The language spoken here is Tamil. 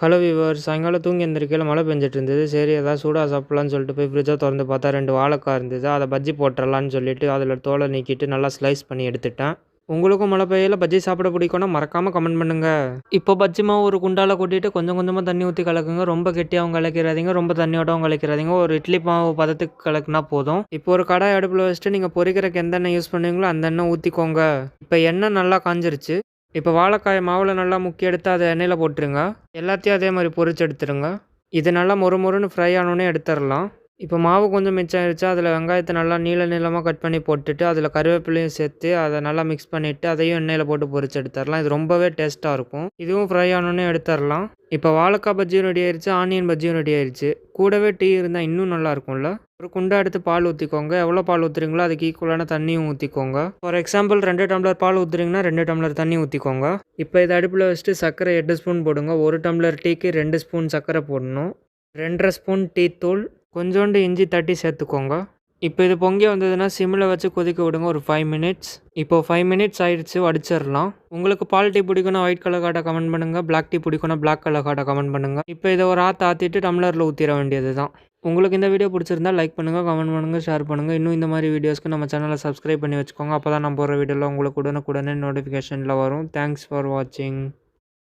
ஹலோ வியூவர்ஸ், சாயங்காலம் தூங்கி எந்திரிக்கையில மழை பெஞ்சிட்டு இருந்தது. சரி ஏதாவது சூடாக சாப்பிட்லான்னு சொல்லிட்டு போய் ஃப்ரிட்ஜை திறந்து பார்த்தா 2 வாழைக்காய் இருந்தது. அதை பஜ்ஜி போட்டுறலான்னு சொல்லிட்டு அதில் தோலை நீக்கிட்டு நல்லா ஸ்லைஸ் பண்ணி எடுத்துட்டேன். உங்களுக்கும் மழை பெய்யல பஜ்ஜி சாப்பிட பிடிக்கும்னா மறக்காமல் கமெண்ட் பண்ணுங்க. இப்போ பஜ்ஜி மாவு ஒரு குண்டால கொட்டிட்டு கொஞ்சம் கொஞ்சமாக தண்ணி ஊற்றி கலக்குங்க. ரொம்ப கெட்டியாகவும் கலக்கிறாதீங்க, ரொம்ப தண்ணியோடவும் கலக்கிறாதீங்க. ஒரு இட்லி மாவு பதத்துக்கு கலக்குனா போதும். இப்போ ஒரு கடாய் அடுப்பில் வச்சுட்டு நீங்கள் பொரிக்கிறக்கு எந்த எண்ணெய் யூஸ் பண்ணுவீங்களோ அந்த எண்ணெய் ஊற்றிக்கோங்க. இப்போ எண்ணெய் நல்லா காஞ்சிருச்சு. இப்போ வாழைக்காயை மாவில் நல்லா முக்கி எடுத்து அதை எண்ணெயில் போட்டுருங்க. எல்லாத்தையும் அதே மாதிரி பொரிச்சு எடுத்துருங்க. இது நல்லா மொறுன்னு ஃப்ரை ஆனோடனே எடுத்துடலாம். இப்போ மாவு கொஞ்சம் மிச்சம் ஆயிடுச்சு. அதில் வெங்காயத்தை நல்லா நீளமாக கட் பண்ணி போட்டுட்டு அதில் கருவேப்பிலையும் சேர்த்து அதை நல்லா மிக்ஸ் பண்ணிவிட்டு அதையும் எண்ணெயில் போட்டு பொரிச்சு எடுத்துடலாம். இது ரொம்பவே டேஸ்ட்டாக இருக்கும். இதுவும் ஃப்ரை ஆனோடனே எடுத்துடலாம். இப்போ வாழைக்காய் பஜ்ஜியும் ரெடி ஆயிடுச்சு, ஆனியன் பஜ்ஜியும் ரெடி ஆயிடுச்சு. கூடவே டீ இருந்தால் இன்னும் நல்லா இருக்கும்ல. ஒரு குண்டை எடுத்து பால் ஊற்றிக்கோங்க. எவ்வளோ பால் ஊற்றுறீங்களோ அதுக்கு ஈக்குவலான தண்ணியும் ஊற்றிக்கோங்க. ஃபார் எக்ஸாம்பிள் 2 டம்ளர் பால் ஊற்றுறீங்கன்னா 2 டம்ளர் தண்ணி ஊற்றிக்கோங்க. இப்போ இதை அடுப்பில் வச்சுட்டு சர்க்கரை 8 ஸ்பூன் போடுங்க. 1 டம்ளர் டீக்கு 2 ஸ்பூன் சர்க்கரை போடணும். 2.5 ஸ்பூன் டீ தூள், கொஞ்சோண்டு இஞ்சி தட்டி சேர்த்துக்கோங்க. இப்போ இது பொங்கி வந்ததுன்னா சிம்மில் வச்சு கொதிக்க விடுங்க ஒரு 5 மினிட்ஸ். இப்போது 5 மினிட்ஸ் ஆயிடுச்சு, வடிச்சிடலாம். உங்களுக்கு பால் டீ பிடிக்குன்னா ஒயிட் கலர் கார்டை கமெண்ட் பண்ணுங்கள். பிளாக் டீ பிடிக்குன்னா பிளாக் கலர் கார்டை கமெண்ட் பண்ணுங்கள். இப்போ இதை ஒரு ஆற்றிட்டு டம்ளரில் ஊற்றிட வேண்டியது தான். உங்களுக்கு இந்த வீடியோ பிடிச்சிருந்தா லைக் பண்ணுங்கள், கமெண்ட் பண்ணுங்கள், ஷேர் பண்ணுங்கள். இன்னும் இந்த மாதிரி வீடியோஸ்க்கு நம்ம சேனலை சப்ஸ்கிரைப் பண்ணி வச்சுக்கோங்க. அப்போ தான் நம்ம போகிற வீடியோவில் உங்களுக்கு உடனுக்குடனே நோட்டிஃபிகேஷனில் வரும். தேங்க்ஸ் ஃபார் வாட்சிங்.